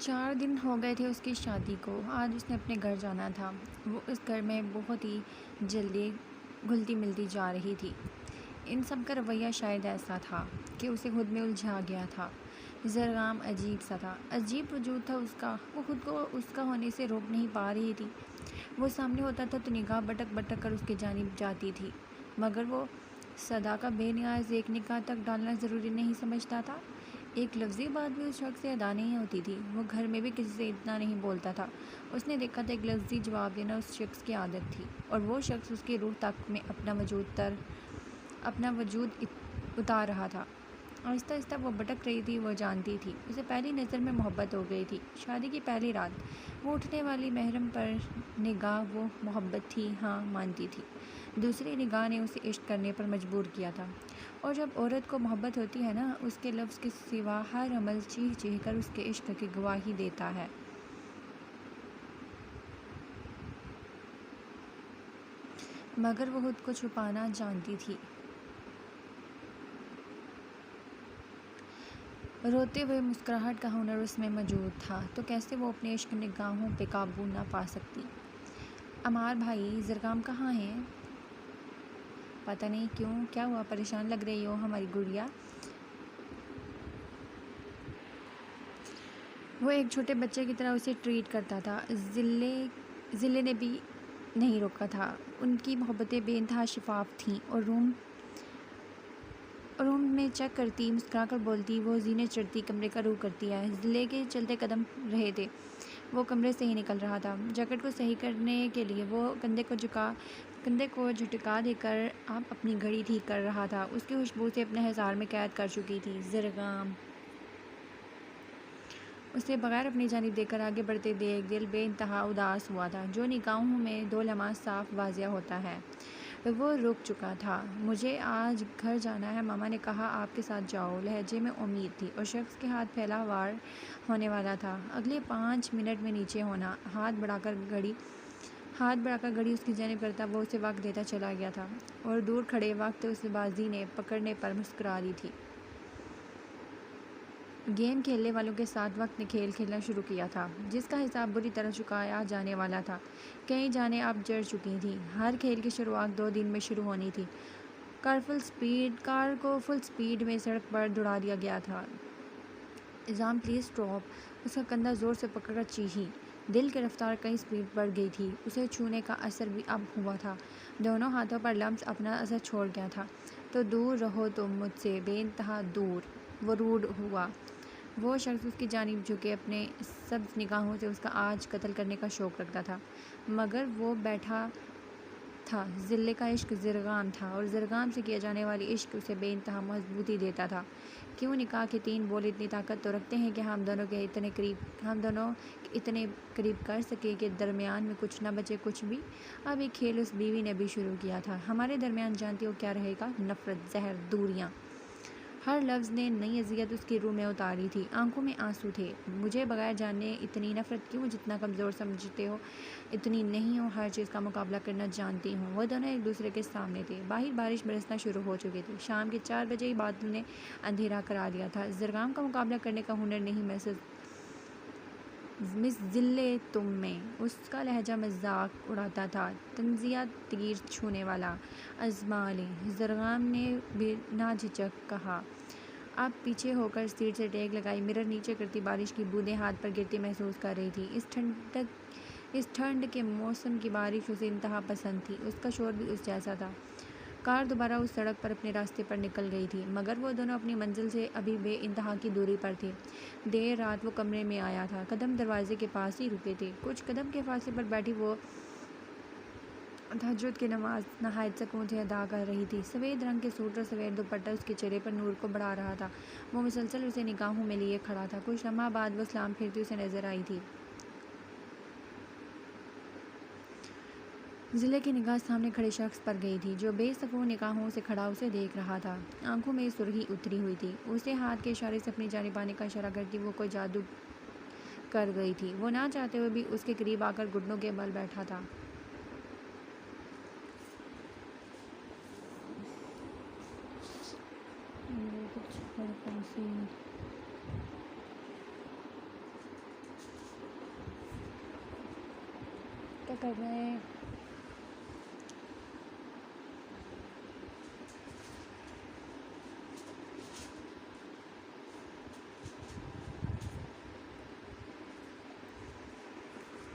4 دن ہو گئے تھے اس کی شادی کو۔ آج اس نے اپنے گھر جانا تھا۔ وہ اس گھر میں بہت ہی جلدی گھلتی ملتی جا رہی تھی۔ ان سب کا رویہ شاید ایسا تھا کہ اسے خود میں الجھا گیا تھا۔ زرغام عجیب سا تھا، عجیب وجود تھا اس کا۔ وہ خود کو اس کا ہونے سے روک نہیں پا رہی تھی۔ وہ سامنے ہوتا تھا تو نگاہ بٹک بٹک کر اس کی جانب جاتی تھی، مگر وہ صدا کا بے نیاز ایک نگاہ تک ڈالنا ضروری نہیں سمجھتا تھا۔ ایک لفظی بات بھی اس شخص سے ادا نہیں ہوتی تھی۔ وہ گھر میں بھی کسی سے اتنا نہیں بولتا تھا۔ اس نے دیکھا تھا ایک لفظی جواب دینا اس شخص کی عادت تھی، اور وہ شخص اس کی روح تک میں اپنا وجود اتار رہا تھا۔ آہستہ آہستہ وہ بھٹک رہی تھی۔ وہ جانتی تھی اسے پہلی نظر میں محبت ہو گئی تھی۔ شادی کی پہلی رات وہ اٹھنے والی محرم پر نگاہ وہ محبت تھی، ہاں مانتی تھی۔ دوسری نگاہ نے اسے عشق کرنے پر مجبور کیا تھا، اور جب عورت کو محبت ہوتی ہے نا، اس کے لفظ کے سوا ہر عمل چیخ چیخ کر اس کے عشق کی گواہی دیتا ہے۔ مگر وہ خود کو چھپانا جانتی تھی۔ روتے ہوئے مسکراہٹ کا ہنر اس میں موجود تھا، تو کیسے وہ اپنے عشق نگاہوں پہ قابو نہ پا سکتی۔ عمار بھائی، زرغام کہاں ہے؟ پتہ نہیں کیوں، کیا ہوا؟ پریشان لگ رہی ہو ہماری گڑیا۔ وہ ایک چھوٹے بچے کی طرح اسے ٹریٹ کرتا تھا۔ ضلع نے بھی نہیں روکا تھا۔ ان کی محبتیں بے انتہا شفاف تھیں، اور روم میں چیک کرتی، مسکرا کر بولتی، وہ زینے چڑھتی، کمرے کا رخ کرتی ہے۔ ضلع کے چلتے قدم رہے تھے۔ وہ کمرے سے ہی نکل رہا تھا۔ جیکٹ کو صحیح کرنے کے لیے وہ کندھے کو جھٹکا دے کر اب اپنی گھڑی ٹھیک کر رہا تھا۔ اس کی خوشبو سے اپنے ہزار میں قید کر چکی تھی۔ زرغام اسے بغیر اپنی جانب دیکھ کر آگے بڑھتے دیکھ دل بے انتہا اداس ہوا تھا، جو نگاہوں میں دو لمحات صاف واضح ہوتا ہے۔ وہ رک چکا تھا۔ مجھے آج گھر جانا ہے، ماما نے کہا آپ کے ساتھ جاؤ۔ لہجے میں امید تھی، اور شخص کے ہاتھ پھیلا وار ہونے والا تھا۔ اگلے 5 منٹ میں نیچے ہونا۔ ہاتھ بڑھا کر گھڑی اس کی جانب کرتا وہ اسے وقت دیتا چلا گیا تھا، اور دور کھڑے وقت اس بازی نے پکڑنے پر مسکرا دی تھی۔ گیم کھیلنے والوں کے ساتھ وقت نے کھیل کھیلنا شروع کیا تھا، جس کا حساب بری طرح چکایا جانے والا تھا۔ کئی جانیں اب جڑ چکی تھیں۔ ہر کھیل کی شروعات 2 دن میں شروع ہونی تھی۔ کار کو فل سپیڈ میں سڑک پر دوڑا دیا گیا تھا۔ اذان پلیز اسٹاپ۔ اس کا کندھا زور سے پکڑ کر چیخی۔ دل کی رفتار کئی سپیڈ بڑھ گئی تھی۔ اسے چھونے کا اثر بھی اب ہوا تھا۔ دونوں ہاتھوں پر لمس اپنا اثر چھوڑ گیا تھا۔ تو دور رہو تم مجھ سے، بے انتہا دور۔ وہ روڈ ہوا۔ وہ شخص اس کی جانب جھکے اپنے سبز نگاہوں سے اس کا آج قتل کرنے کا شوق رکھتا تھا، مگر وہ بیٹھا تھا۔ ضلع کا عشق زرغام تھا، اور زرغام سے کیا جانے والی عشق اسے بے انتہا مضبوطی دیتا تھا۔ کیوں نکاح کے 3 بول اتنی طاقت تو رکھتے ہیں کہ ہم دونوں کے اتنے قریب کر سکے کہ درمیان میں کچھ نہ بچے، کچھ بھی۔ اب ایک کھیل اس بیوی نے بھی شروع کیا تھا۔ ہمارے درمیان جانتی ہو کیا رہے گا؟ نفرت، زہر، دوریاں۔ ہر لفظ نے نئی اذیت اس کی روح میں اتاری تھی۔ آنکھوں میں آنسو تھے۔ مجھے بغیر جانے اتنی نفرت کیوں؟ جتنا کمزور سمجھتے ہو اتنی نہیں ہو۔ ہر چیز کا مقابلہ کرنا جانتی ہوں۔ وہ دونوں ایک دوسرے کے سامنے تھے۔ باہر بارش برسنا شروع ہو چکی تھی۔ شام کے 4 بجے ہی بادل نے اندھیرا کرا دیا تھا۔ زرغام کا مقابلہ کرنے کا ہنر نہیں مس ضلع تم میں۔ اس کا لہجہ مذاق اڑاتا تھا، طنزیہ تیر چھونے والا۔ آزما لیں۔ زرغام نے بنا جھجک کہا۔ اب پیچھے ہو کر سیٹ سے ٹیک لگائی، مرر نیچے کرتی بارش کی بوندیں ہاتھ پر گرتی محسوس کر رہی تھی۔ اس ٹھنڈ کے موسم کی بارش اسے انتہا پسند تھی۔ اس کا شوہر بھی اس جیسا تھا۔ کار دوبارہ اس سڑک پر اپنے راستے پر نکل گئی تھی، مگر وہ دونوں اپنی منزل سے ابھی بے انتہا کی دوری پر تھے۔ دیر رات وہ کمرے میں آیا تھا۔ قدم دروازے کے پاس ہی رکے تھے۔ کچھ قدم کے فاصلے پر بیٹھی وہ تہجد کی نماز نہایت سکون سے ادا کر رہی تھی۔ سفید رنگ کے سوٹ اور سفید دوپٹہ اس کے چہرے پر نور کو بڑھا رہا تھا۔ وہ مسلسل اسے نگاہوں میں لیے کھڑا تھا۔ کچھ لمحہ بعد وہ سلام پھیرتی اسے نظر آئی تھی۔ ضلع کی نگاہ سامنے کھڑے شخص پر گئی تھی، جو بے سکون نگاہوں سے کھڑا اسے دیکھ رہا تھا۔ آنکھوں میں سرخی اتری ہوئی تھی۔ اسے ہاتھ کے اشارے سے اپنی جانب آنے کا اشارہ کرتی وہ کوئی جادو کر گئی تھی۔ وہ نہ چاہتے ہوئے بھی اس کے قریب آ کر گھٹنوں کے بل بیٹھا تھا۔ کیا کر رہے ہیں؟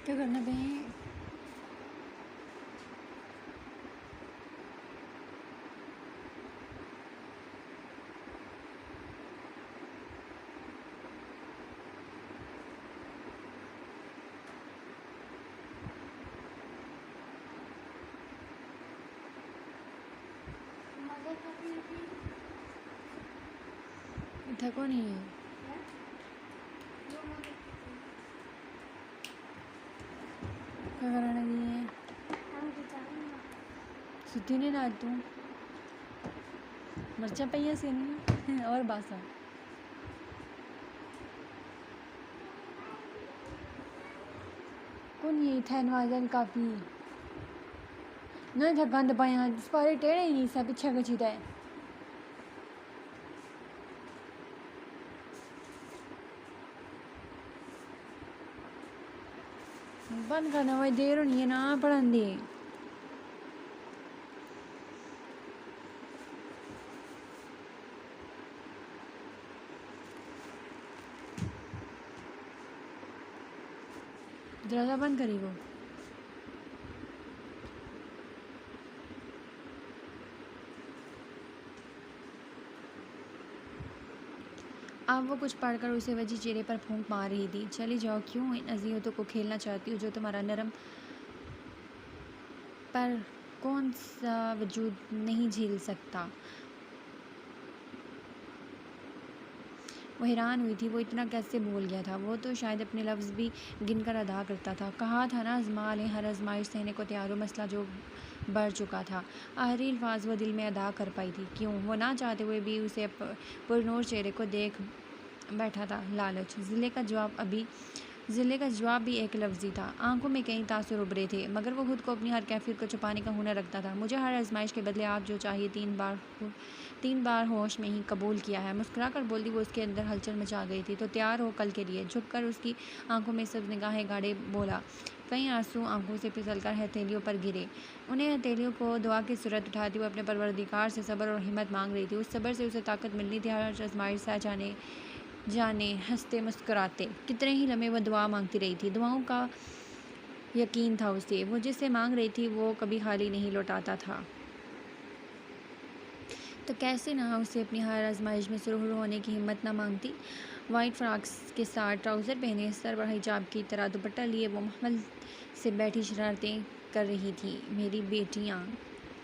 کیا کرنا بھائی؟ تھکو نہیں ہے؟ کیا کرنے لگی ہے؟ ستی نہیں رات تو مرچیں پہ سینی اور باسا کون یہ تھین واجن کافی نہیں تھا گند پایا جس پارے ٹیڑے ہی نہیں سا پیچھے کچی ہے بند کرنا ہوئے دیر ہونی ہے نا پڑھن دے دروازہ بند کری وہ اب وہ کچھ پڑھ کر اسے وجہ چہرے پر پھونک مار رہی تھی. چلی جاؤ، کیوں ان اذیتوں کو کھیلنا چاہتی ہو جو تمہارا نرم پر کون سا وجود نہیں جھیل سکتا. وہ حیران ہوئی تھی وہ اتنا کیسے بھول گیا تھا. وہ تو شاید اپنے لفظ بھی گن کر ادا کرتا تھا. کہا تھا نا آزما لیں، ہر آزمائش سہنے کو تیار ہو. مسئلہ جو بڑھ چکا تھا. آخری الفاظ وہ دل میں ادا کر پائی تھی. کیوں وہ نہ چاہتے ہوئے بھی اسے پرنور چہرے کو دیکھ بیٹھا تھا. لالچ. ضلع کا جواب بھی ایک لفظی تھا. آنکھوں میں کئی تاثر ابھرے تھے مگر وہ خود کو اپنی ہر کیفیت کو چھپانے کا ہنر رکھتا تھا. مجھے ہر آزمائش کے بدلے آپ جو چاہیے 3 بار ہوش میں ہی قبول کیا ہے. مسکرا کر بولتی وہ اس کے اندر ہلچل مچا گئی تھی. تو تیار ہو کل کے لیے. جھک کر اس کی آنکھوں میں سبز نگاہیں گاڑے بولا. کئی آنسو آنکھوں سے پھسل کر ہتھیلیوں پر گرے. انہیں ہتھیلیوں کو دعا کی صورت اٹھاتی وہ اپنے پروردگار سے صبر اور ہمت مانگ رہی تھی. اس صبر سے اسے طاقت ملنی تھی ہر آزمائش سے جانے ہنستے مسکراتے. کتنے ہی لمحے وہ دعا مانگتی رہی تھی. دعاؤں کا یقین تھا اسے. وہ جس سے مانگ رہی تھی وہ کبھی خالی نہیں لوٹاتا تھا. تو کیسے نہ اسے اپنی ہر آزمائش میں سرخرو ہونے کی ہمت نہ مانگتی. وائٹ فراکس کے ساتھ ٹراؤزر پہنے سر پر حجاب کی طرح دوپٹہ لیے وہ محمل سے بیٹھی شرارتیں کر رہی تھی. میری بیٹیاں.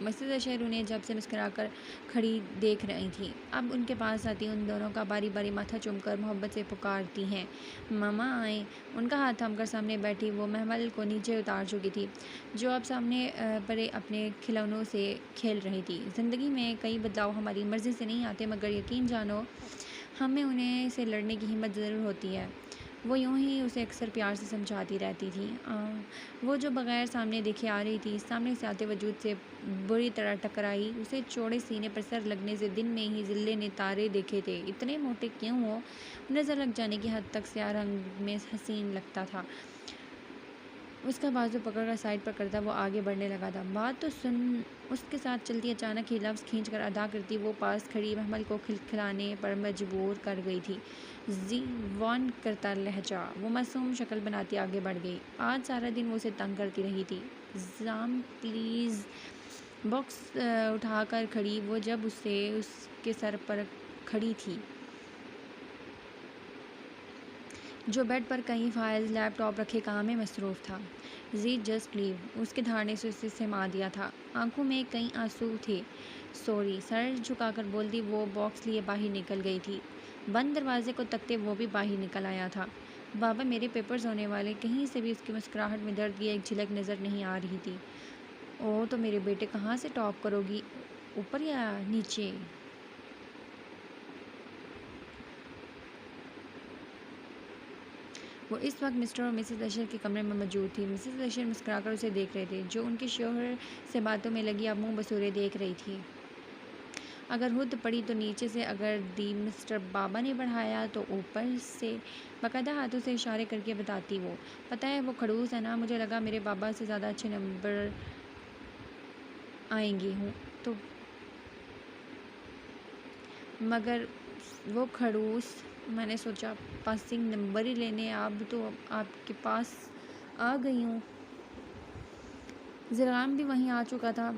مسز اشر انہیں جب سے مسکرا کر کھڑی دیکھ رہی تھیں. اب ان کے پاس آتی ان دونوں کا باری باری ماتھا چوم کر محبت سے پکارتی ہیں. ماما آئیں. ان کا ہاتھ تھام کر سامنے بیٹھی وہ محمل کو نیچے اتار چکی تھی جو اب سامنے پرے اپنے کھلونوں سے کھیل رہی تھی. زندگی میں کئی بدلاؤ ہماری مرضی سے نہیں آتے مگر یقین جانو ہمیں انہیں سے لڑنے کی ہمت ضرور ہوتی ہے. وہ یوں ہی اسے اکثر پیار سے سمجھاتی رہتی تھی. وہ جو بغیر سامنے دیکھے آ رہی تھی سامنے سے آتے وجود سے بری طرح ٹکرائی. اسے چوڑے سینے پر سر لگنے سے دن میں ہی ضلع نے تارے دیکھے تھے. اتنے موٹے کیوں ہو. نظر لگ جانے کی حد تک سیاہ رنگ میں حسین لگتا تھا. اس کا بازو پکڑ کر سائڈ پر کرتا وہ آگے بڑھنے لگا تھا. بات تو سن. اس کے ساتھ چلتی اچانک ہی لفظ کھینچ کر ادا کرتی وہ پاس کھڑی محمل کو کھلکھلانے پر مجبور کر گئی تھی. زی وان کرتا لہجہ. وہ معصوم شکل بناتی آگے بڑھ گئی. آج سارا دن وہ اسے تنگ کرتی رہی تھی. زام پلیز. باکس اٹھا کر کھڑی وہ جب اسے اس کے سر پر کھڑی تھی جو بیڈ پر کئی فائلز لیپ ٹاپ رکھے کام میں مصروف تھا. زی جسٹ لیو. اس کے دھاڑنے سے اسے سما دیا تھا. آنکھوں میں کئی آنسو تھے. سوری. سر جھکا کر بولتی وہ باکس لیے باہر نکل گئی تھی. بند دروازے کو تکتے وہ بھی باہر نکل آیا تھا. بابا میرے پیپرز ہونے والے. کہیں سے بھی اس کی مسکراہٹ میں درد کی ایک جھلک نظر نہیں آ رہی تھی. او تو میرے بیٹے کہاں سے ٹاپ کرو گی، اوپر یا نیچے؟ وہ اس وقت مسٹر اور مسز اشر کے کمرے میں موجود تھی. مسز اشر مسکرا کر اسے دیکھ رہے تھے جو ان کے شوہر سے باتوں میں لگی اب منہ بسورے دیکھ رہی تھی. اگر ہد پڑی تو نیچے سے، اگر دی مسٹر بابا نے بڑھایا تو اوپر سے، باقاعدہ ہاتھوں سے اشارے کر کے بتاتی وہ۔ پتہ ہے وہ کھڑوس ہے نا، مجھے لگا میرے بابا سے زیادہ اچھے نمبر آئیں گے ہوں تو، مگر وہ کھڑوس، میں نے سوچا پاسنگ نمبر ہی لینے، اب تو آپ کے پاس آ گئی ہوں۔ زرغام بھی وہیں آ چکا تھا۔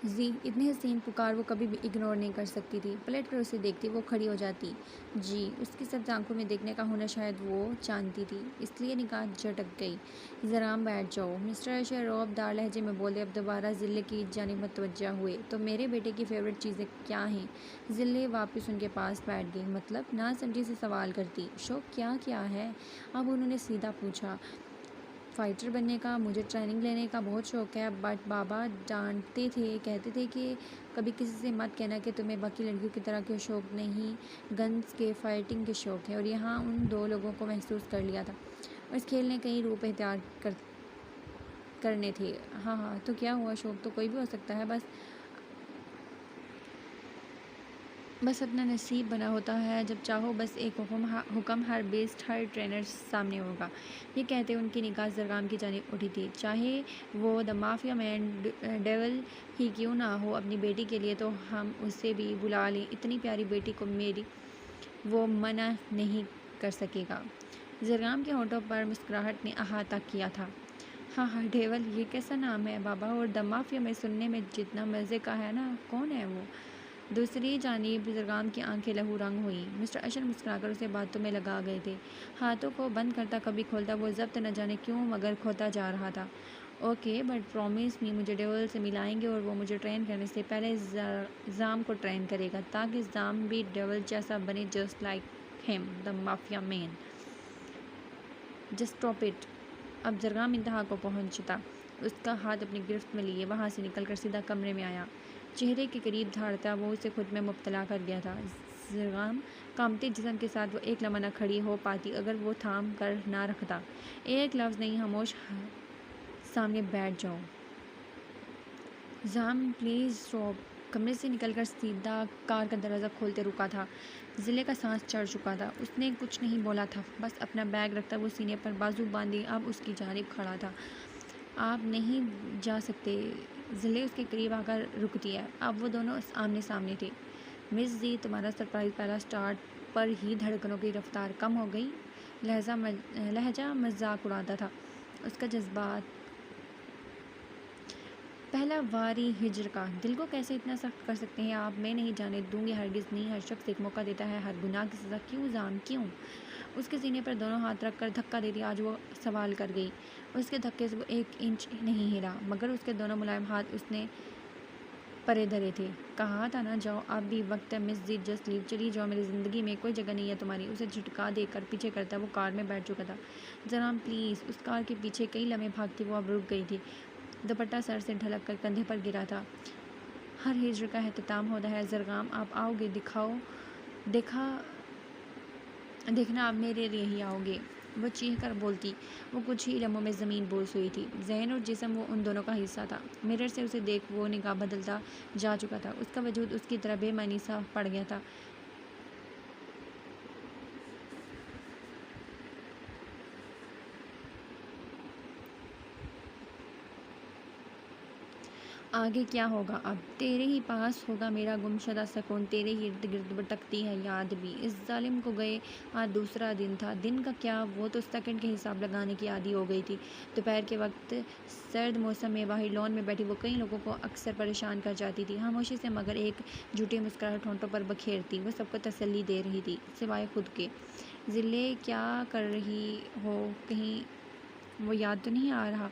زی اتنی حسین پکار وہ کبھی بھی اگنور نہیں کر سکتی تھی۔ پلٹ کر اسے دیکھتی وہ کھڑی ہو جاتی۔ جی اس کی سبز آنکھوں میں دیکھنے کا ہنر شاید وہ جانتی تھی، اس لیے نگاہ جھٹک گئی۔ زرغام بیٹھ جاؤ، مسٹر اشر رعب دار لہجے میں بولے۔ اب دوبارہ ضلع کی جانب متوجہ ہوئے۔ تو میرے بیٹے کی فیورٹ چیزیں کیا ہیں؟ ضلع واپس ان کے پاس بیٹھ گئی، مطلب نہ سمجھی سے سوال کرتی۔ شوق کیا کیا ہے؟ اب انہوں نے سیدھا پوچھا۔ فائٹر بننے کا، مجھے ٹریننگ لینے کا بہت شوق ہے، بٹ بابا ڈانٹتے تھے، کہتے تھے کہ کبھی کسی سے مت کہنا کہ تمہیں باقی لڑکیوں کی طرح کے شوق نہیں، گنز کے، فائٹنگ کے شوق ہے۔ اور یہاں ان دو لوگوں کو محسوس کر لیا تھا، اور اس کھیل نے کئی روپ اختیار کرنے تھے۔ ہاں ہاں تو کیا ہوا، شوق تو کوئی بھی ہو سکتا ہے، بس اپنا نصیب بنا ہوتا ہے جب چاہو، بس ایک حکم ہر بیسٹ ہر ٹرینر سامنے ہوگا۔ یہ کہتے ان کی نگاہ زرغام کی جانب اٹھی تھی۔ چاہے وہ دا مافیا مین ڈیول ہی کیوں نہ ہو اپنی بیٹی کے لیے، تو ہم اسے بھی بلا لیں، اتنی پیاری بیٹی کو میری وہ منع نہیں کر سکے گا۔ زرغام کے ہونٹوں پر مسکراہٹ نے احاطہ کیا تھا۔ ہاں ہاں ڈیول، یہ کیسا نام ہے بابا؟ اور دا مافیا میں سننے میں جتنا مزے کا ہے نا، کون ہے وہ؟ دوسری جانب زرغام کی آنکھیں لہو رنگ ہوئیں۔ مسٹر اشر مسکرا کر اسے باتوں میں لگا گئے تھے، ہاتھوں کو بند کرتا کبھی کھولتا، وہ ضبط نہ جانے کیوں مگر کھوتا جا رہا تھا۔ اوکے بٹ پرومس می، مجھے ڈیول سے ملائیں گے اور وہ مجھے ٹرین کرنے سے پہلے زام کو ٹرین کرے گا، تاکہ زام بھی ڈیول جیسا بنے، just like him the mafia man. Just stop it. اب زرغام انتہا کو پہنچتا، اس کا ہاتھ اپنی گرفت میں لیے وہاں سے نکل کر سیدھا کمرے میں آیا۔ چہرے کے قریب دھاڑتا وہ اسے خود میں مبتلا کر گیا تھا۔ زرغام کانپتے جسم کے ساتھ وہ ایک لمحہ نہ کھڑی ہو پاتی اگر وہ تھام کر نہ رکھتا۔ ایک لفظ نہیں، خاموش سامنے بیٹھ جاؤ۔ زام پلیز اسٹاپ۔ کمرے سے نکل کر سیدھا کار کا دروازہ کھولتے رکا تھا۔ ضلع کا سانس چڑھ چکا تھا، اس نے کچھ نہیں بولا تھا، بس اپنا بیگ رکھتا وہ سینے پر بازو باندھے اب اس کی جانب کھڑا تھا۔ آپ نہیں جا سکتے۔ ضلع اس کے قریب آ کر رکتی ہے۔ اب وہ دونوں آمنے سامنے تھے۔ مس زی، تمہارا سرپرائز پہلا سٹارٹ پر ہی دھڑکنوں کی رفتار کم ہو گئی۔ لہجہ مذاق اڑاتا تھا، اس کا جذبات پہلا واری ہجر کا۔ دل کو کیسے اتنا سخت کر سکتے ہیں آپ؟ میں نہیں جانے دوں گی، ہرگز نہیں۔ ہر شخص ایک موقع دیتا ہے، ہر گناہ کی سزا کیوں زام، کیوں؟ اس کے سینے پر دونوں ہاتھ رکھ کر دھکا دیتی آج وہ سوال کر گئی۔ اس کے دھکے سے وہ ایک انچ نہیں ہلا، مگر اس کے دونوں ملائم ہاتھ اس نے پرے دھرے تھے۔ کہا تھا نا جاؤ، اب بھی وقت ہے مس زی، جسٹ لیو، چلی جاؤ، میری زندگی میں کوئی جگہ نہیں ہے تمہاری۔ اسے جھٹکا دے کر پیچھے کرتا وہ کار میں بیٹھ چکا تھا۔ زرغام پلیز۔ اس کار کے پیچھے کئی لمحے بھاگتی وہ اب رک گئی تھی، دوپٹہ سر سے ڈھلک کر کندھے پر گرا تھا۔ ہر ہجر کا اختتام ہوتا ہے زرغام، آپ آؤ گے، دیکھنا آپ میرے لیے ہی آؤ گے، وہ چیخ کر بولتی۔ وہ کچھ ہی لمحوں میں زمین بوس ہوئی تھی، ذہن اور جسم وہ ان دونوں کا حصہ تھا۔ مرر سے اسے دیکھ وہ نگاہ بدلتا جا چکا تھا، اس کا وجود اس کی طرح بے معنی سا پڑ گیا تھا۔ آگے کیا ہوگا اب؟ تیرے ہی پاس ہوگا میرا گمشدہ سکون، تیرے ہی ارد گرد بھٹکتی ہے یاد بھی۔ اس ظالم کو گئے آج دوسرا دن تھا، دن کا کیا، وہ تو سیکنڈ کے حساب لگانے کی عادی ہو گئی تھی۔ دوپہر کے وقت سرد موسم میں باہر لان میں بیٹھی وہ کئی لوگوں کو اکثر پریشان کر جاتی تھی، خاموشی سے، مگر ایک جھوٹی مسکراہٹ ہونٹوں پر بکھیرتی وہ سب کو تسلی دے رہی تھی، سوائے خود کے۔ ضلع کیا کر رہی ہو، کہیں وہ یاد تو نہیں آ رہا؟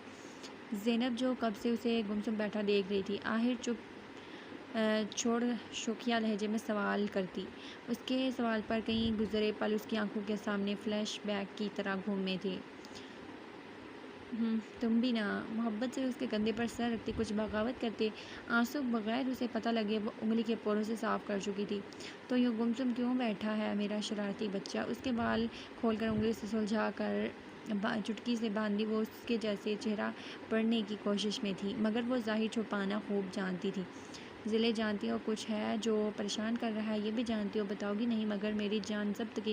زینب جو کب سے اسے گمسم بیٹھا دیکھ رہی تھی، آخر چپ چھوڑ شوخیہ لہجے میں سوال کرتی۔ اس کے سوال پر کئی گزرے پل اس کی آنکھوں کے سامنے فلیش بیک کی طرح گھومے تھے۔ تم بھی نا، محبت سے اس کے کندھے پر سر رکھتے، کچھ بغاوت کرتے، آنسو بغیر اسے پتہ لگے وہ انگلی کے پوروں سے صاف کر چکی تھی۔ تو یوں گمسم کیوں بیٹھا ہے میرا شرارتی بچہ؟ اس کے بال کھول کر انگلی سے سلجھا کر چٹکی سے باندھی وہ اس کے جیسے چہرہ پڑھنے کی کوشش میں تھی، مگر وہ ظاہر چھپانا خوب جانتی تھی۔ ضلع جانتی ہو کچھ ہے جو پریشان کر رہا ہے، یہ بھی جانتی ہو، بتاؤ گی نہیں؟ مگر میری جان ضبط کی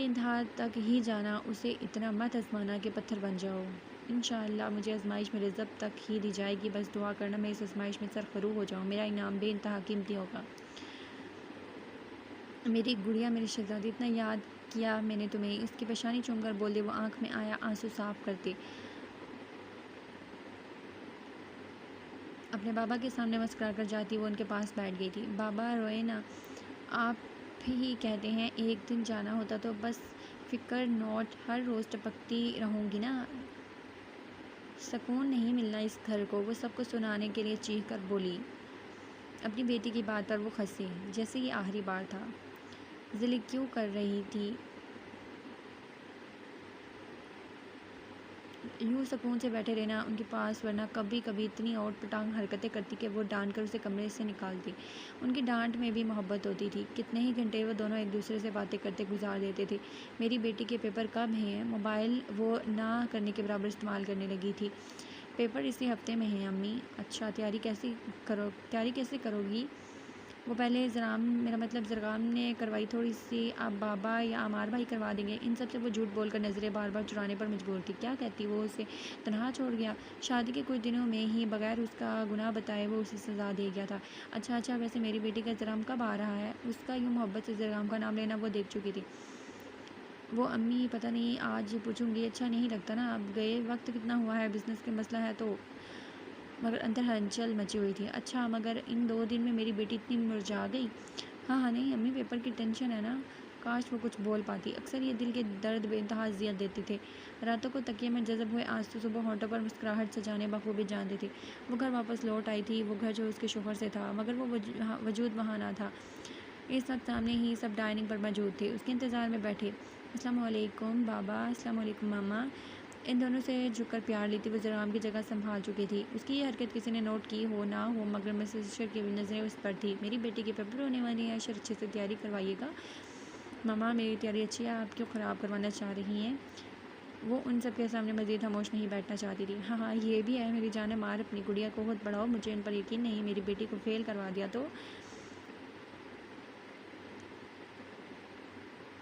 انتہا تک ہی جانا، اسے اتنا مت آزمانا کہ پتھر بن جاؤ۔ انشاءاللہ مجھے آزمائش میرے ضبط تک ہی دی جائے گی، بس دعا کرنا میں اس آزمائش میں سرخرو ہو جاؤں، میرا انعام بے انتہا قیمتی ہوگا۔ میری گڑیا، میری شہزادی، اتنا یاد کیا میں نے تمہیں، اس کی پیشانی چوم کر بول دے۔ وہ آنکھ میں آیا آنسو صاف کرتے اپنے بابا کے سامنے مسکرا کر جاتی وہ ان کے پاس بیٹھ گئی تھی۔ بابا روئے نا، آپ ہی کہتے ہیں ایک دن جانا ہوتا تو بس فکر نوٹ ہر روز ٹپکتی رہوں گی نا، سکون نہیں ملنا اس گھر کو۔ وہ سب کو سنانے کے لیے چیخ کر بولی۔ اپنی بیٹی کی بات پر وہ ہنسے جیسے یہ آخری بار تھا۔ ضلع کیوں کر رہی تھی یوں سکون سے بیٹھے رہنا ان کے پاس، ورنہ کبھی کبھی اتنی اوٹ پٹانگ حرکتیں کرتی کہ وہ ڈانٹ کر اسے کمرے سے نکالتی۔ ان کی ڈانٹ میں بھی محبت ہوتی تھی۔ کتنے ہی گھنٹے وہ دونوں ایک دوسرے سے باتیں کرتے گزار دیتے تھے۔ میری بیٹی کے پیپر کب ہیں؟ موبائل وہ نہ کرنے کے برابر استعمال کرنے لگی تھی۔ پیپر اسی ہفتے میں ہیں امی۔ اچھا، تیاری کیسے کرو گی؟ وہ پہلے میرا مطلب زرگام نے کروائی تھوڑی سی، اب بابا یا عمار بھائی کروا دیں گے۔ ان سب سے وہ جھوٹ بول کر نظریں بار بار چرانے پر مجبور تھی۔ کیا کہتی؟ وہ اسے تنہا چھوڑ گیا؟ شادی کے کچھ دنوں میں ہی بغیر اس کا گناہ بتائے وہ اسے سزا دے گیا تھا۔ اچھا، ویسے میری بیٹی کا زرگام کب آ رہا ہے؟ اس کا یوں محبت سے زرگام کا نام لینا وہ دیکھ چکی تھی۔ وہ امی پتہ نہیں، آج پوچھوں گی۔ اچھا نہیں لگتا نا، اب گئے وقت کتنا ہوا ہے، بزنس کے مسئلہ ہے تو۔ مگر اندر ہلچل مچی ہوئی تھی۔ اچھا، مگر ان 2 دن میں میری بیٹی اتنی مرجھا گئی؟ ہاں نہیں امی، پیپر کی ٹینشن ہے نا۔ کاش وہ کچھ بول پاتی۔ اکثر یہ دل کے درد بے انتہا اذیت دیتے تھے۔ راتوں کو تکیے میں جذب ہوئے آنسو صبح ہونٹوں پر مسکراہٹ سجانے بخوبی جانتے تھے۔ وہ گھر واپس لوٹ آئی تھی، وہ گھر جو اس کے شوہر سے تھا، مگر وہ وجود وہاں نہ تھا۔ اس وقت سامنے ہی سب ڈائننگ پر موجود تھے، اس کے انتظار میں بیٹھے۔ السلام علیکم بابا، السلام علیکم ماما۔ ان دونوں سے جھک کر پیار لیتی وہ زرگام کی جگہ سنبھال چکی تھی۔ اس کی یہ حرکت کسی نے نوٹ کی ہو نہ ہو، مگر مسز اشر کی نظریں اس پر تھی۔ میری بیٹی کے پیپر ہونے والے ہیں اشر، اچھے سے تیاری کروائیے گا۔ ماما میری تیاری اچھی ہے، آپ کیوں خراب کروانا چاہ رہی ہیں؟ وہ ان سب کے سامنے مزید خاموش نہیں بیٹھنا چاہتی تھی۔ ہاں یہ بھی ہے، میری جان مار، اپنی گڑیا کو خود پڑھاؤ، مجھے ان پر یقین نہیں، میری بیٹی کو فیل کروا دیا تو۔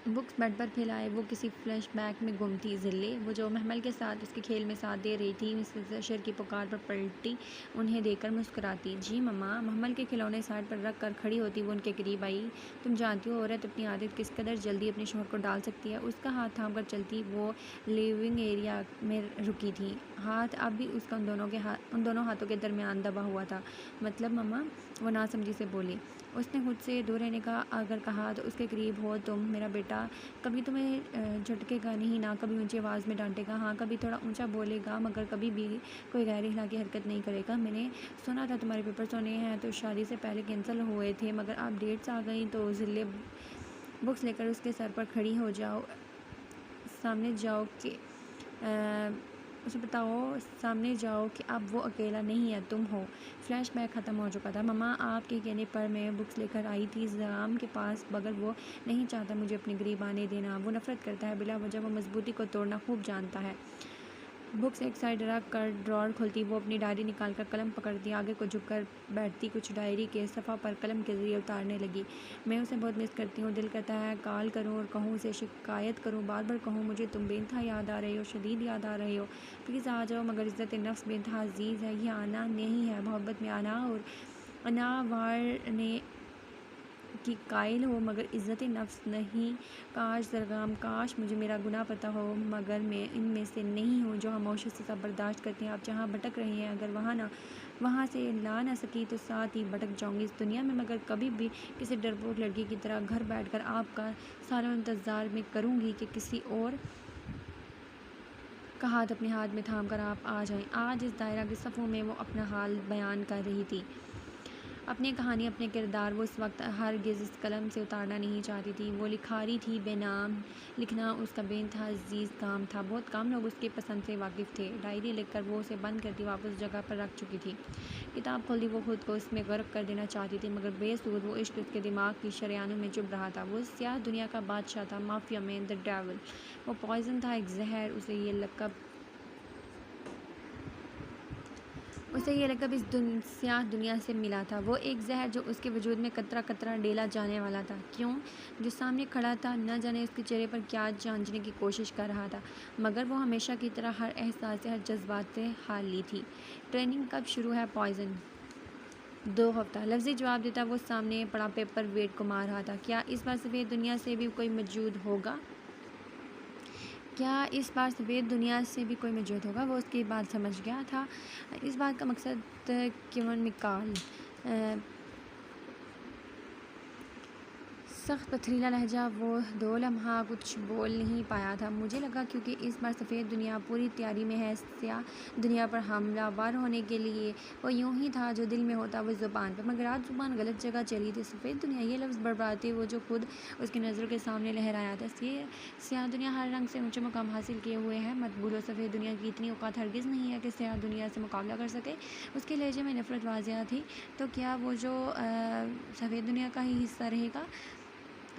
بکس بیڈ پر پھیلائے وہ کسی فلیش بیک میں گم تھی۔ ضلع وہ جو محمل کے ساتھ اس کے کھیل میں ساتھ دے رہی تھی، مسز اشر کی پکار پر پلٹی انہیں دیکھ کر مسکراتی۔ جی مما۔ محمل کے کھلونے سائڈ پر رکھ کر کھڑی ہوتی وہ ان کے قریب آئی۔ تم جانتی ہو عورت اپنی عادت کس قدر جلدی اپنے شوہر کو ڈال سکتی ہے؟ اس کا ہاتھ تھام کر چلتی وہ لیونگ ایریا میں رکی تھی۔ ہاتھ اب بھی اس کا ان دونوں ہاتھوں کے درمیان دبا ہوا تھا۔ مطلب مما؟ وہ ناسمجھی سے بولی۔ اس نے خود سے دور رہنے کا اگر کہا تو اس کے قریب ہو تم، میرا بیٹا کبھی تمہیں جھٹکے گا نہیں، نہ کبھی اونچی آواز میں ڈانٹے گا۔ ہاں کبھی تھوڑا اونچا بولے گا، مگر کبھی بھی کوئی غیر اخلاقی حرکت نہیں کرے گا۔ میں نے سنا تھا تمہارے پیپرز ہونے ہیں تو شادی سے پہلے کینسل ہوئے تھے، مگر اب ڈیٹس آ گئیں تو ضلع بکس لے کر اس کے سر پر کھڑی ہو جاؤ، سامنے جاؤ کہ اسے بتاؤ سامنے جاؤ کہ اب وہ اکیلا نہیں ہے، تم ہو۔ فلیش بیک ختم ہو چکا تھا۔ مما آپ کے کہنے پر میں بکس لے کر آئی تھی زرگام کے پاس، مگر وہ نہیں چاہتا مجھے اپنے قریب آنے دینا، وہ نفرت کرتا ہے، بلا وجہ وہ مضبوطی کو توڑنا خوب جانتا ہے۔ بکس ایک سائڈ رکھ کر ڈرار کھولتی وہ اپنی ڈائری نکال کر قلم پکڑتی آگے کو جھک کر بیٹھتی، کچھ ڈائری کے صفحہ پر قلم کے ذریعے اتارنے لگی۔ میں اسے بہت مس کرتی ہوں، دل کرتا ہے کال کروں اور کہوں، اسے شکایت کروں، بار بار کہوں مجھے تم بے انتہا یاد آ رہے ہو، شدید یاد آ رہے ہو، پلیز آ جاؤ، مگر عزت نفس بے انتہا عزیز ہے، یہ آنا نہیں ہے، محبت میں آنا اور انا وارنے کی قائل ہو، مگر عزت نفس نہیں۔ کاش زرگام، کاش مجھے میرا گناہ پتہ ہو، مگر میں ان میں سے نہیں ہوں جو خاموشی سے سب برداشت کرتے ہیں۔ آپ جہاں بھٹک رہے ہیں اگر وہاں سے لا نہ سکی تو ساتھ ہی بھٹک جاؤں گی اس دنیا میں، مگر کبھی بھی کسی ڈرپوک لڑکی کی طرح گھر بیٹھ کر آپ کا سالوں انتظار میں کروں گی کہ کسی اور کا ہاتھ اپنے ہاتھ میں تھام کر آپ آ جائیں۔ آج اس دائرہ کے صفوں میں وہ اپنا حال بیان کر رہی تھی۔ اپنی کہانی، اپنے کردار وہ اس وقت ہرگز اس قلم سے اتارنا نہیں چاہتی تھی۔ وہ لکھاری تھی بے نام، لکھنا اس کا بے انتہا عزیز کام تھا۔ بہت کم لوگ اس کی پسند سے واقف تھے۔ ڈائری لکھ کر وہ اسے بند کرتی، واپس جگہ پر رکھ چکی تھی۔ کتاب کھولتی، وہ خود کو اس میں غرق کر دینا چاہتی تھی، مگر بے سود وہ عشق اس کے دماغ کی شریانوں میں چبھ رہا تھا۔ وہ سیاہ دنیا کا بادشاہ تھا، مافیا مین، دی ڈیول۔ وہ پوائزن تھا، ایک زہر۔ اسے یہ لقب اس سیاہ دنیا سے ملا تھا۔ وہ ایک زہر جو اس کے وجود میں قطرہ قطرہ ڈیلا جانے والا تھا۔ کیوں؟ جو سامنے کھڑا تھا نہ جانے اس کے چہرے پر کیا جانچنے کی کوشش کر رہا تھا، مگر وہ ہمیشہ کی طرح ہر احساس سے، ہر جذبات سے خالی تھی۔ ٹریننگ کب شروع ہے پوائزن؟ 2 ہفتہ۔ لفظی جواب دیتا وہ سامنے پڑا پیپر ویٹ کو مار رہا تھا۔ کیا اس بار سفید دنیا سے بھی کوئی موجود ہوگا؟ وہ اس کی بات سمجھ گیا تھا۔ اس بات کا مقصد کیون مکال سخت پتھریلا لہجہ۔ وہ 2 لمحہ کچھ بول نہیں پایا تھا۔ مجھے لگا کیونکہ اس بار سفید دنیا پوری تیاری میں ہے سیاہ دنیا پر حملہ ور ہونے کے لیے۔ وہ یوں ہی تھا، جو دل میں ہوتا وہ زبان پر، مگر آج زبان غلط جگہ چلی تھی۔ سفید دنیا، یہ لفظ بڑبڑاتے وہ جو خود اس کی نظروں کے سامنے لہرایا تھا۔ سیاہ دنیا ہر رنگ سے اونچے مقام حاصل کیے ہوئے ہے، مت بھولو سفید دنیا کی اتنی اوقات ہرگز نہیں ہے کہ سیاہ دنیا سے مقابلہ کر سکے۔ اس کے لہجے میں نفرت واضح تھی۔ تو کیا وہ جو سفید دنیا کا ہی حصہ رہے گا؟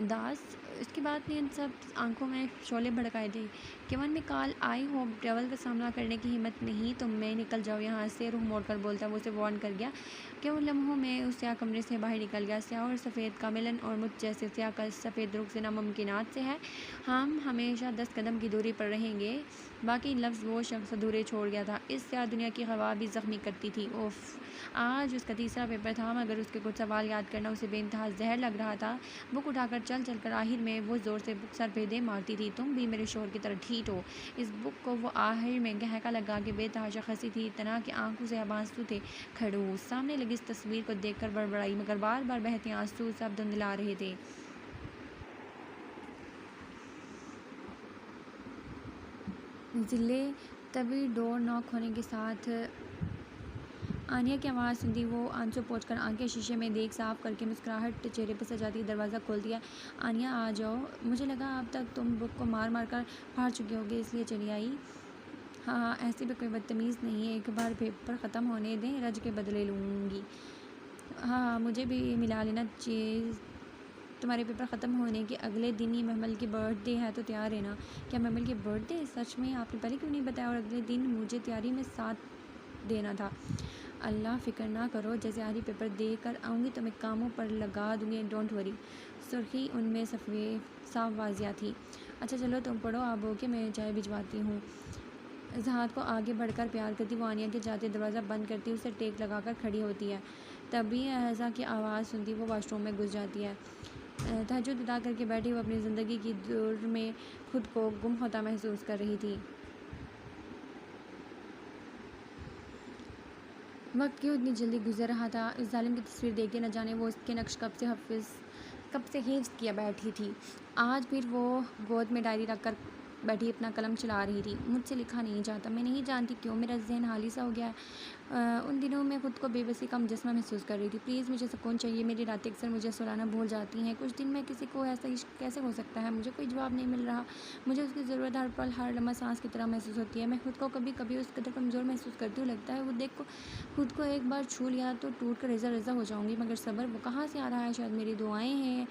داس اس کی بات نے ان سب آنکھوں میں شعلے بھڑکائے تھے۔ کیون مکال، آئی ہوپ ڈیول کا سامنا کرنے کی ہمت نہیں تو میں نکل جاؤ یہاں سے۔ رخ موڑ کر بولتا وہ اسے وارن کر گیا کہ ان لمحوں میں اس سیاہ کمرے سے باہر نکل گیا۔ سیاہ اور سفید کا ملن اور مجھ جیسے سیاہ کا سفید رخ سے ناممکنات سے ہے۔ ہم ہمیشہ 10 قدم کی دوری پر رہیں گے۔ باقی لفظ وہ شخص ادھورے چھوڑ گیا تھا۔ اس سیاہ دنیا کی ہوا بھی زخمی کرتی تھی۔ اوف! آج اس کا تیسرا پیپر تھا، مگر اس کے کچھ سوال یاد کرنا اسے بے انتہا زہر لگ رہا تھا۔ بک اٹھا کر چل چل کر آخر میں وہ زور سے بک سر پہ دے مارتی تھی۔ تم بھی میرے شوہر کی طرح ڈھیٹ ہو۔ اس بک کو وہ آخر میں گہکا لگا کے بے تحاشا ہنسی تھی، اتنا کہ آنکھوں سے اب آنسو تھے۔ کھڑوس سامنے لگی اس تصویر کو دیکھ کر بڑبڑائی، مگر بار بار بہتے آنسو سب دھندلا رہے تھے۔ ضلع تبھی ڈور ناک ہونے کے ساتھ آنیہ کی آواز سنتی وہ آنسو پوچھ کر آنکھیں شیشے میں دیکھ صاف کر کے مسکراہٹ چہرے پہ سجاتی دروازہ کھولتی ہے۔ آنیہ آ جاؤ، مجھے لگا اب تک تم بک کو مار مار کر پھاڑ چکی ہوگی اس لیے چلی آئی۔ ہاں ایسی بھی کوئی بدتمیز نہیں ہے، ایک بار پیپر ختم ہونے دیں، رج کے بدلے لوں گی۔ ہاں مجھے بھی ملا لینا چیز۔ تمہارے پیپر ختم ہونے کے اگلے دن ہی محمل کی برتھ ڈے ہے تو تیار رہنا۔ کیا محمل کی برتھ ڈے؟ سچ میں؟ آپ نے پہلے کیوں نہیں بتایا؟ اور اگلے دن مجھے تیاری میں ساتھ دینا تھا۔ اللہ فکر نہ کرو، جیسے آخری پیپر دے کر آؤں گی تمہیں کاموں پر لگا دوں گی، ڈونٹ وری۔ سرخی ان میں صاف واضح تھی۔ اچھا چلو تم پڑھو، اب اوکے میں چائے بھجواتی ہوں۔ اظہار کو آگے بڑھ کر پیار کرتی وہ آنیہ کے جاتے دروازہ بند کرتی اسے ٹیک لگا کر کھڑی ہوتی ہے۔ تبھی اعزا کی آواز سنتی وہ واش روم میں گھس جاتی ہے۔ تہجد ادا کر کے بیٹھی وہ اپنی زندگی کی دور میں خود کو گم ہوتا محسوس کر رہی تھی۔ وقت کیوں اتنی جلدی گزر رہا تھا؟ اس ظالم کی تصویر دیکھ کے نہ جانے وہ اس کے نقش کب سے حفظ کیا بیٹھی تھی۔ آج پھر وہ گود میں ڈائری رکھ کر بیٹھی اپنا قلم چلا رہی تھی۔ مجھ سے لکھا نہیں جاتا، میں نہیں جانتی کیوں، میرا ذہن خالی سا ہو گیا ہے۔ ان دنوں میں خود کو بے بسی کا مجسمہ محسوس کر رہی تھی۔ پلیز مجھے سکون چاہیے، میری راتیں اکثر مجھے سلانا بھول جاتی ہیں۔ کچھ دن میں کسی کو ایسا عشق کیسے ہو سکتا ہے؟ مجھے کوئی جواب نہیں مل رہا، مجھے اس کی ضرورت ہر پل ہر لمحہ سانس کی طرح محسوس ہوتی ہے۔ میں خود کو کبھی کبھی اس قدر کمزور محسوس کرتی ہوں، لگتا ہے وہ دیکھ خود کو ایک بار چھو لیا تو ٹوٹ کر ریزہ ریزہ ہو جاؤں گی، مگر صبر وہ کہاں سے آ رہا ہے؟ شاید میری دعائیں ہیں۔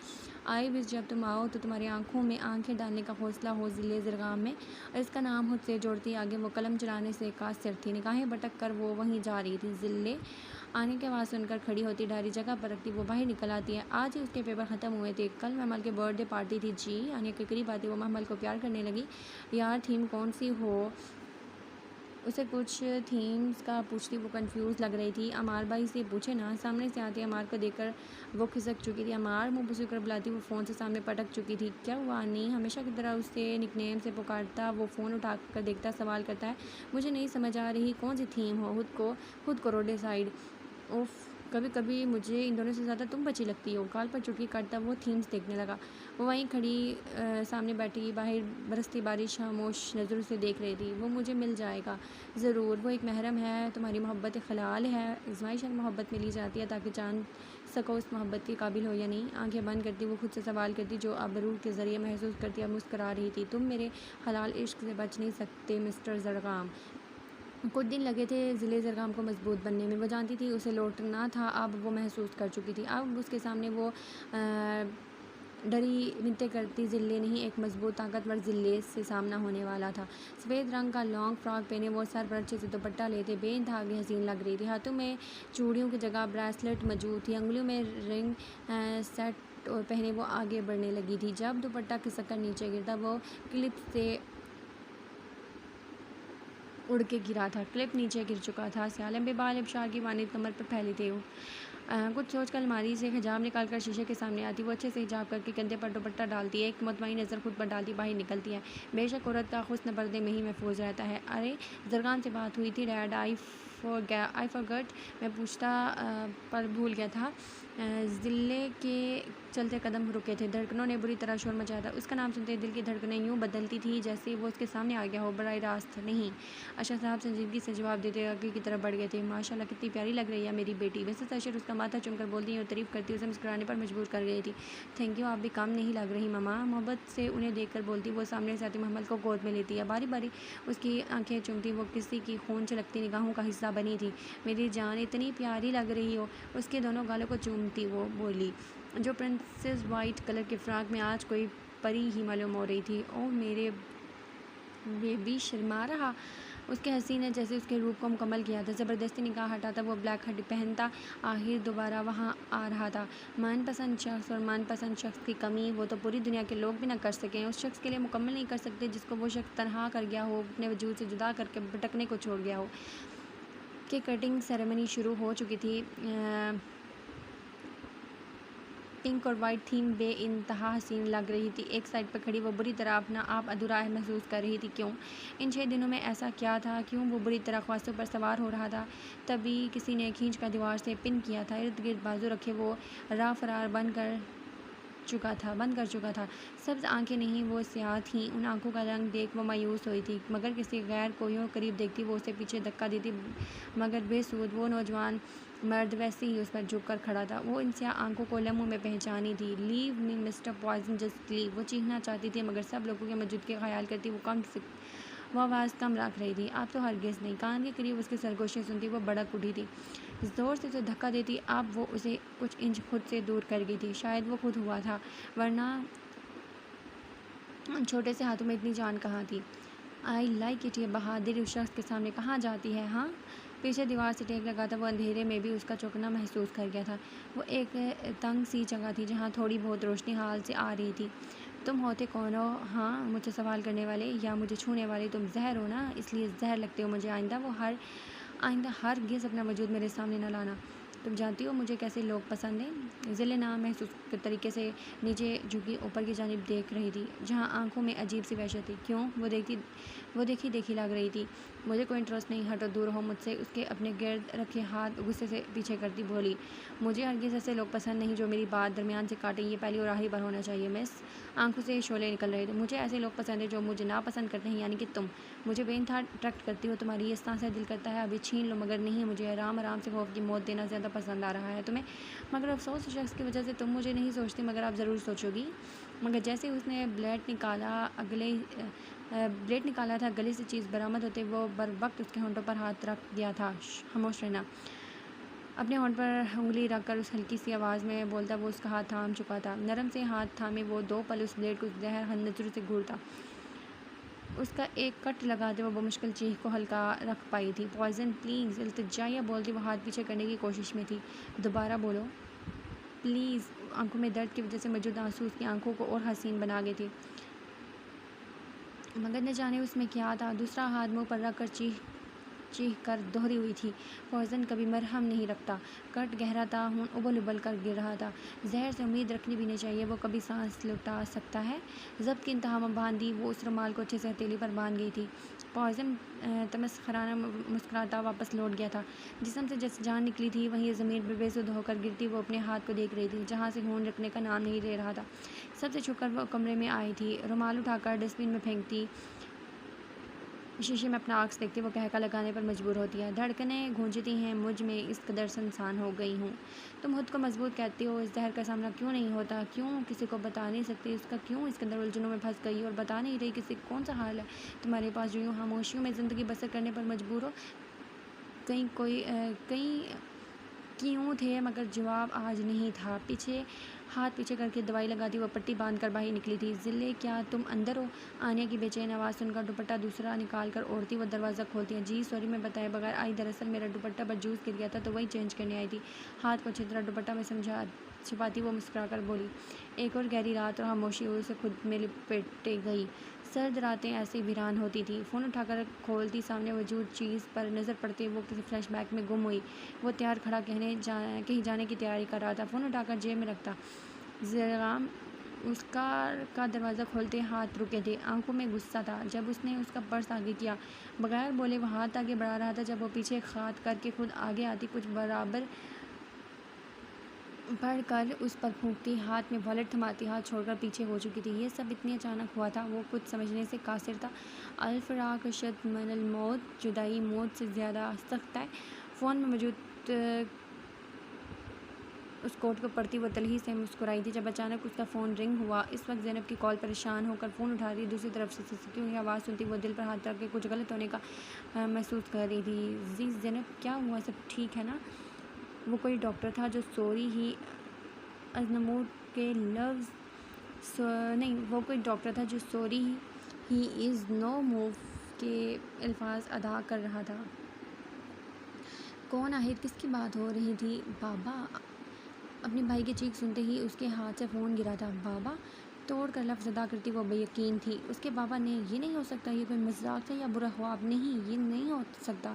آئی وش جب تم آؤ تو تمہاری آنکھوں میں آنکھیں ڈالنے کا حوصلہ ہو ضلع زرگام میں، اور اس کا نام خود سے جوڑتی آگے وہ قلم چلانے سے قاصر تھی، نگاہیں بھٹک کر وہ وہیں جا رہی تھی۔ ضلع آنے کی آواز سن کر کھڑی ہوتی، ڈائری جگہ پر رکھتی وہ باہر نکل آتی ہے۔ آج ہی اس کے پیپر ختم ہوئے تھے، کل محمل کے برتھ ڈے پارٹی تھی۔ جی آنے کے قریب آتی وہ محمل کو پیار کرنے لگی۔ یار تھیم کون سی ہو؟ اسے کچھ تھیمز کا پوچھتی وہ کنفیوز لگ رہی تھی۔ عمار بھائی سے پوچھے نا۔ سامنے سے آتے عمار کو دیکھ کر وہ کھسک چکی تھی۔ عمار منہ بسو کر بلاتی وہ فون سے سامنے پٹک چکی تھی۔ کیا ہوا نہیں؟ ہمیشہ کی طرح اسے نک نیم سے پکارتا وہ فون اٹھا کر دیکھتا، سوال کرتا ہے مجھے نہیں سمجھ آ رہی کون سی تھیم ہو؟ خود کو ڈیسائیڈ۔ اوف کبھی کبھی مجھے ان دونوں سے زیادہ تم بچی لگتی ہو۔ گال پر چٹکی کاٹتا وہ تھیمز دیکھنے لگا۔ وہ وہیں کھڑی سامنے بیٹھی باہر برستی بارش خاموش نظروں سے دیکھ رہی تھی۔ وہ مجھے مل جائے گا ضرور، وہ ایک محرم ہے، تمہاری محبت خلال ہے۔ آزمائش ہے، محبت ملی جاتی ہے تاکہ جان سکو اس محبت کے قابل ہو یا نہیں۔ آنکھیں بند کرتی وہ خود سے سوال کرتی جو اب روح کے ذریعے محسوس کرتی، اب مسکرا رہی تھی۔ تم میرے حلال عشق سے بچ نہیں سکتے مسٹر زرگام۔ کچھ دن لگے تھے ضلع زرگام کو مضبوط بننے میں۔ وہ جانتی تھی اسے لوٹنا تھا، اب وہ محسوس کر چکی تھی۔ اب اس کے سامنے وہ ڈری منتیں کرتی ضلع نہیں، ایک مضبوط طاقتور ضلع سے سامنا ہونے والا تھا۔ سفید رنگ کا لانگ فراک پہنے وہ سر پر اچھے سے دوپٹہ لیتے بے انتہا حسین لگ رہی تھی۔ ہاتھوں میں چوڑیوں کی جگہ بریسلٹ موجود تھی، انگلیوں میں رنگ سیٹ پہنے وہ آگے بڑھنے لگی تھی۔ جب دوپٹہ کھسک کر نیچے گرتا وہ کلپ سے اڑ کے گرا تھا۔ کلپ نیچے گر چکا تھا۔ سیاہ لمبے بال ابشار کی مانند کمر پر پھیلے تھے۔ کچھ سوچ کر الماری سے حجاب نکال کر شیشے کے سامنے آتی، وہ اچھے سے حجاب کر کے کندھے پر دوپٹہ ڈالتی ہے، ایک مطمئن نظر خود پر ڈالتی باہر نکلتی ہے۔ بے شک عورت کا حسن پردے میں ہی محفوظ رہتا ہے۔ ارے زرگان سے بات ہوئی تھی ڈیڈ؟ آئی فورگٹ، میں پوچھتا پر بھول گیا تھا۔ ضلع کے چلتے قدم رکے تھے، دھڑکنوں نے بری طرح شور مچایا تھا۔ اس کا نام سنتے دل کی دھڑکنیں یوں بدلتی تھیں جیسے وہ اس کے سامنے آ گیا ہو، براہ راست نہیں۔ اشر صاحب سنجیدگی سے جواب دیتے آگے کی طرف بڑھ گئے تھے۔ ماشاء اللہ کتنی پیاری لگ رہی ہے میری بیٹی۔ ویسے اشر اس کا ماتھا چوم کر بولتی اور تعریف کرتی اسے مسکرانے پر مجبور کر گئی تھی۔ تھینک یو، آپ بھی کم نہیں لگ رہی مما، محبت سے انہیں دیکھ کر بولتی وہ سامنے سے آتی محمل کو گود میں لیتی ہے، باری باری اس کی آنکھیں چومتی وہ کسی کی خون چھلکتی نگاہوں کا حصہ بنی تھی۔ میری جان اتنی پیاری لگ رہی ہو، اس کے دونوں گالوں کو چومتی وہ بولی جو پرنسس وائٹ کلر کے فراک میں آج کوئی پری ہی معلوم ہو رہی تھی۔ اوہ میرے بیبی شرما رہا، اس کے حسین نے جیسے اس کے روپ کو مکمل کیا تھا۔ زبردستی نگاہ ہٹاتا وہ بلیک ہڈی پہنتا آخر دوبارہ وہاں آ رہا تھا۔ من پسند شخص، اور من پسند شخص کی کمی وہ تو پوری دنیا کے لوگ بھی نہ کر سکیں، اس شخص کے لیے مکمل نہیں کر سکتے جس کو وہ شخص تنہا کر گیا ہو، اپنے وجود سے جدا کر کے بھٹکنے کو چھوڑ گیا ہو۔ کہ کٹنگ سیریمنی شروع ہو چکی تھی۔ پنک اور وائٹ تھیم بے انتہا حسین لگ رہی تھی۔ ایک سائڈ پر کھڑی وہ بری طرح اپنا آپ ادھورا محسوس کر رہی تھی۔ کیوں؟ ان 6 دنوں میں ایسا کیا تھا؟ کیوں وہ بری طرح خواصوں پر سوار ہو رہا تھا؟ تبھی کسی نے کھینچ کر دیوار سے پن کیا تھا، ارد گرد بازو رکھے وہ راہ فرار بند کر چکا تھا۔ سبز آنکھیں نہیں وہ سیاہ تھیں، ان آنکھوں کا رنگ دیکھ وہ مایوس ہوئی تھی، مگر کسی غیر کو یوں قریب دیکھتی وہ اسے پیچھے دھکا دیتی مگر بے سود۔ وہ نوجوان مرد ویسے ہی اس پر جھک کر کھڑا تھا، وہ ان سیاہ آنکھوں کو لمحوں میں پہچانی تھی۔ لیو می مسٹر پوائزن، جسٹ لیو، وہ چیخنا چاہتی تھی مگر سب لوگوں کے موجودگی کا خیال کرتی وہ آواز کم رکھ رہی تھی۔ آپ تو ہرگز نہیں۔ کان کے قریب اس کی سرگوشی سنتی وہ بھڑک اٹھی تھی، زور سے اسے دھکا دیتی، اب وہ اسے کچھ انچ خود سے دور کر گئی تھی، شاید وہ خود ہوا تھا، ورنہ ان چھوٹے سے ہاتھوں میں اتنی جان کہاں تھی۔ آئی لائک اٹ، یہ بہادر اس شخص کے سامنے کہاں جاتی ہے ہاں؟ پیچھے دیوار سے ٹیک لگا تھا، وہ اندھیرے میں بھی اس کا چوکنا محسوس کر گیا تھا۔ وہ ایک تنگ سی جگہ تھی جہاں تھوڑی بہت روشنی حال سے آ رہی تھی۔ تم ہوتے کون ہو ہاں؟ مجھ سے سوال کرنے والے یا مجھے چھونے والے؟ تم زہر ہو نا، اس لیے زہر لگتے ہو مجھے۔ آئندہ ہرگز اپنا وجود میرے سامنے نہ لانا۔ تم جانتی ہو مجھے کیسے لوگ پسند ہیں؟ ضلع نام محسوس طریقے سے نیچے جھکی اوپر کی جانب دیکھ رہی تھی جہاں آنکھوں میں عجیب سی وحشت تھی۔ کیوں؟ وہ دیکھی لگ رہی تھی۔ مجھے کوئی انٹرسٹ نہیں، ہٹو دور ہو مجھ سے۔ اس کے اپنے گرد رکھے ہاتھ غصے سے پیچھے کرتی بولی، مجھے ہرگز ایسے لوگ پسند نہیں جو میری بات درمیان سے کاٹیں، یہ پہلی اور آخری بار ہونا چاہیے مس۔ آنکھوں سے شعلے نکل رہے تھے۔ مجھے ایسے لوگ پسند ہیں جو مجھے ناپسند کرتے ہیں، یعنی کہ تم مجھے بے انتہا اٹریکٹ کرتی ہو، تمہاری یہ سانسیں دل کرتا ہے ابھی چھین لو مگر نہیں، مجھے آرام سے خوف کی موت دینا زیادہ پسند آ رہا ہے تمہیں، مگر افسوس اس شخص کی وجہ سے تم مجھے نہیں سوچتی، مگر آپ ضرور سوچو گی۔ مگر جیسے اس نے بلیڈ نکالا تھا گلے سے چیز برآمد ہوتے وہ بر وقت اس کے ہونٹوں پر ہاتھ رکھ دیا تھا۔ خاموش رہنا۔ اپنے ہونٹ پر انگلی رکھ کر اس ہلکی سی آواز میں بولتا وہ اس کا ہاتھ تھام چکا تھا۔ نرم سے ہاتھ تھامے وہ 2 پل اس بلیڈ کو زہر نظروں سے گھورتا، اس کا ایک کٹ لگاتے وہ مشکل چیخ کو ہلکا رکھ پائی تھی۔ پوائزن پلیز، التجائیہ بولتی وہ ہاتھ پیچھے کرنے کی کوشش میں تھی۔ دوبارہ بولو پلیز۔ آنکھوں میں درد کی وجہ سے موجود آنسو اس کی آنکھوں کو اور حسین بنا گئے تھے، مگر نہ جانے اس میں کیا تھا۔ دوسرا ہاتھ منہ پر رکھ کر چیخ چیخ کر دوہری ہوئی تھی۔ پوائزن کبھی مرہم نہیں رکھتا، کٹ گہرا تھا، خون ابل ابل کر گر رہا تھا۔ زہر سے امید رکھنی بھی نہیں چاہیے، وہ کبھی سانس لوٹا سکتا ہے۔ ضبط کی انتہا میں باندھ دی، وہ اس رومال کو اچھے سے ہتھیلی پر باندھ گئی تھی۔ پوائزن تمسخرانہ مسکراتا واپس لوٹ گیا تھا۔ جسم سے جیسے جان نکلی تھی، وہیں زمین پر بے سدھ ہو کر گرتی وہ اپنے ہاتھ کو دیکھ رہی تھی، جہاں سے خون رکنے کا نام نہیں لے رہا تھا۔ سب سے چھپ کر وہ کمرے میں آئی تھی، رومال اٹھا کر ڈسٹ بن میں پھینکتی، شیشے میں اپنا عکس دیکھتی، وہ قہقہ لگانے پر مجبور ہوتی ہے۔ دھڑکنیں گونجتی ہیں، مجھ میں اس قدر سنسان ہو گئی ہوں۔ تم خود کو مضبوط کہتی ہو، اس زہر کا سامنا کیوں نہیں ہوتا؟ کیوں کسی کو بتا نہیں سکتی؟ اس کا کیوں اس قدر الجھنوں میں پھنس گئی اور بتا نہیں رہی کسی کون سا حال ہے تمہارے پاس جو یوں خاموشیوں میں زندگی بسر کرنے پر مجبور ہو؟ کئی کیوں تھے، مگر جواب آج نہیں تھا۔ ہاتھ پیچھے کر کے دوائی لگاتی وہ پٹی باندھ کر باہر نکلی تھی۔ ذلے، کیا تم اندر ہو؟ آنیہ کی بے چین آواز سن کر دوپٹہ دوسرا نکال کر اوڑھتی وہ دروازہ کھولتی ہے۔ جی سوری، میں بتائے بغیر آئی، دراصل میرا دوپٹہ برجوز گر گیا تھا تو وہی چینج کرنے آئی تھی۔ ہاتھ کو اچھی طرح دوپٹہ میں چھپاتی وہ مسکرا کر بولی۔ ایک اور گہری رات اور خاموشی اسے خود میں لپیٹے گئی۔ سرد راتیں ایسے ویران ہوتی تھیں۔ فون اٹھا کر کھولتی، سامنے موجود چیز پر نظر پڑتے وہ کسی فلیش بیک میں گم ہوئی۔ وہ تیار کھڑا کہیں جانے کی تیاری کر رہا تھا، فون اٹھا کر جیب میں رکھتا۔ زیرغام اس کا دروازہ کھولتے ہاتھ رکے تھے، آنکھوں میں غصہ تھا۔ جب اس نے اس کا پرس آگے کیا، بغیر بولے وہ ہاتھ آگے بڑھا رہا تھا، جب وہ پیچھے خاط کر کے خود آگے آتی، کچھ برابر پڑھ کر اس پر پھونکتی، ہاتھ میں والیٹ تھماتی، ہاتھ چھوڑ کر پیچھے ہو چکی تھی۔ یہ سب اتنی اچانک ہوا تھا، وہ کچھ سمجھنے سے قاصر تھا۔ الفراق اشد من الموت، جدائی موت سے زیادہ سخت ہے۔ فون میں موجود اس کوڈ کو پڑھتی وہ تلخی سے مسکرائی تھی، جب اچانک اس کا فون رنگ ہوا۔ اس وقت زینب کی کال پریشان ہو کر فون اٹھا رہی، دوسری طرف سے سسکی ہوئی آواز سنتی وہ دل پر ہاتھ رکھ کے کچھ غلط ہونے کا محسوس کر رہی تھی۔ جی زینب، کیا ہوا؟ سب ٹھیک ہے نا؟ وہ کوئی ڈاکٹر تھا جو سوری ہی ازنموٹ کے لفظ نہیں، وہ کوئی ڈاکٹر تھا جو سوری ہی از نو موو کے الفاظ ادا کر رہا تھا۔ کون؟ آخر کس کی بات ہو رہی تھی؟ بابا! اپنے بھائی کی چیخ سنتے ہی اس کے ہاتھ سے فون گرا تھا۔ بابا! توڑ کر لفظ ادا کرتی وہ بے یقین تھی۔ اس کے بابا نے؟ یہ نہیں ہو سکتا، یہ کوئی مذاق تھا یا برا خواب؟ نہیں، یہ نہیں ہو سکتا۔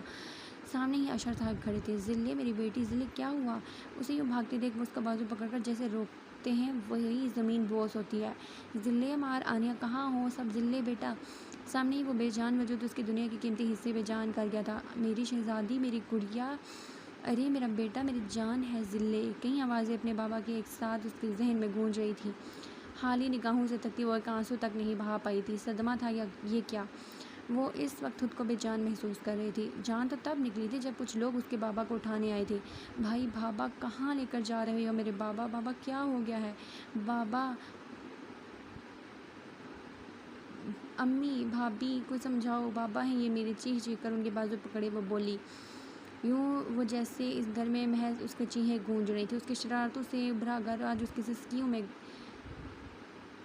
سامنے ہی اشر صاحب کھڑے تھے۔ ذلے، میری بیٹی ذلے، کیا ہوا؟ اسے یوں بھاگتے دیکھ وہ اس کا بازو پکڑ کر جیسے روکتے ہیں، وہی زمین بوس ہوتی ہے۔ ذلے مار، آنیہ کہاں ہو سب؟ ذلے بیٹا! سامنے ہی وہ بے جان وجود اس کی دنیا کے قیمتی حصے بے جان کر گیا تھا۔ میری شہزادی، میری گڑیا، ارے میرا بیٹا، میری جان ہے ذلے! کئی آوازیں اپنے بابا کے ایک ساتھ اس کے ذہن میں گونج رہی تھیں۔ حالی نگاہوں سے تکتی وہ ایک آنسو تک نہیں بہا پائی تھی۔ صدمہ تھا یا یہ کیا؟ وہ اس وقت خود کو بے جان محسوس کر رہی تھی۔ جان تو تب نکلی تھی جب کچھ لوگ اس کے بابا کو اٹھانے آئے تھے۔ بھائی، بابا کہاں لے کر جا رہے ہو میرے بابا؟ بابا کیا ہو گیا ہے؟ بابا! امی، بھابھی، کوئی سمجھاؤ، بابا ہیں یہ میرے! چیخ چیخ کر ان کے بازو پکڑے وہ بولی، یوں وہ جیسے اس گھر میں محض اس کی چیخیں گونج رہی تھیں۔ اس کی شرارتوں سے بھرا گھر آج اس کی سسکیوں میں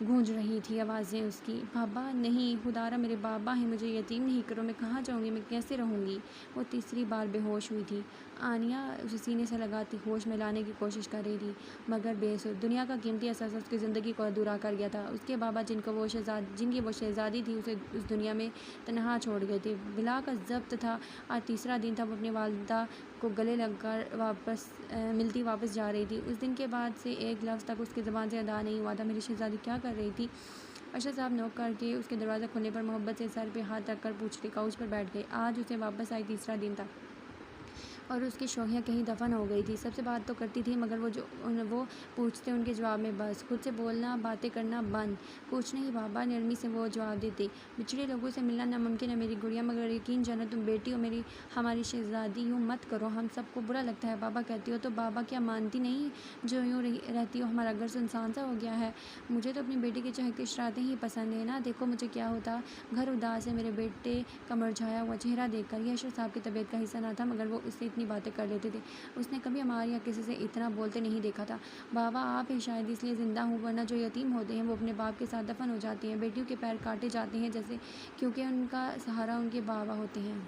گونج رہی تھی آوازیں اس کی۔ بابا نہیں، خدارا میرے بابا ہیں، مجھے یتیم نہیں کرو، میں کہاں جاؤں گی، میں کیسے رہوں گی؟ وہ تیسری بار بے ہوش ہوئی تھی۔ آنیہ اسے سینے سے لگاتی ہوش میں لانے کی کوشش کر رہی تھی، مگر بے سود۔ دنیا کا قیمتی اثاثہ اس کی زندگی کو ادھورا کر گیا تھا۔ اس کے بابا جن کی وہ شہزادی تھی، اسے اس دنیا میں تنہا چھوڑ گئے تھے۔ بلا کا ضبط تھا۔ آج تیسرا دن تھا وہ اپنی والدہ کو گلے لگ کر ملتی واپس جا رہی تھی۔ اس دن کے بعد سے ایک لفظ تک اس کی زبان سے ادا نہیں ہوا تھا۔ میری شہزادی کیا کر رہی تھی؟ اشر صاحب نوک کر کے اس کے دروازہ کھولنے پر محبت سے سر پہ ہاتھ رکھ کر پوچھتے کاؤچ پر بیٹھ گئے۔ آج اسے واپس آئی تیسرا دن تھا اور اس کی شوخیاں کہیں دفن ہو گئی تھی۔ سب سے بات تو کرتی تھی، مگر وہ پوچھتے ان کے جواب میں بس، خود سے بولنا، باتیں کرنا بند۔ کچھ نہیں بابا، نرمی سے وہ جواب دیتے۔ بچھڑے لوگوں سے ملنا ناممکن ہے میری گڑیا، مگر یقین جانا تم بیٹی ہو میری، ہماری شہزادی، یوں مت کرو، ہم سب کو برا لگتا ہے۔ بابا کہتی ہو تو بابا کیا مانتی نہیں جو یوں رہتی ہو؟ ہمارا گھر سنسان سا ہو گیا ہے۔ مجھے تو اپنی بیٹی کی چہکتی شرارتیں ہی پسند ہیں نا، دیکھو مجھے کیا ہوتا۔ گھر اداس ہے میرے بیٹے کا مرجھایا ہوا چہرہ دیکھ کر۔ یہ اشر صاحب کی طبیعت کا حصہ نہ تھا، مگر وہ اس سے اتنی باتیں کر لیتے تھے۔ اس نے کبھی ہمارے یا کسی سے اتنا بولتے نہیں دیکھا تھا۔ بابا آپ ہی شاید اس لیے زندہ ہوں، ورنہ جو یتیم ہوتے ہیں وہ اپنے باپ کے ساتھ دفن ہو جاتے ہیں۔ بیٹیوں کے پیر کاٹے جاتے ہیں جیسے، کیونکہ ان کا سہارا ان کے بابا ہوتے ہیں۔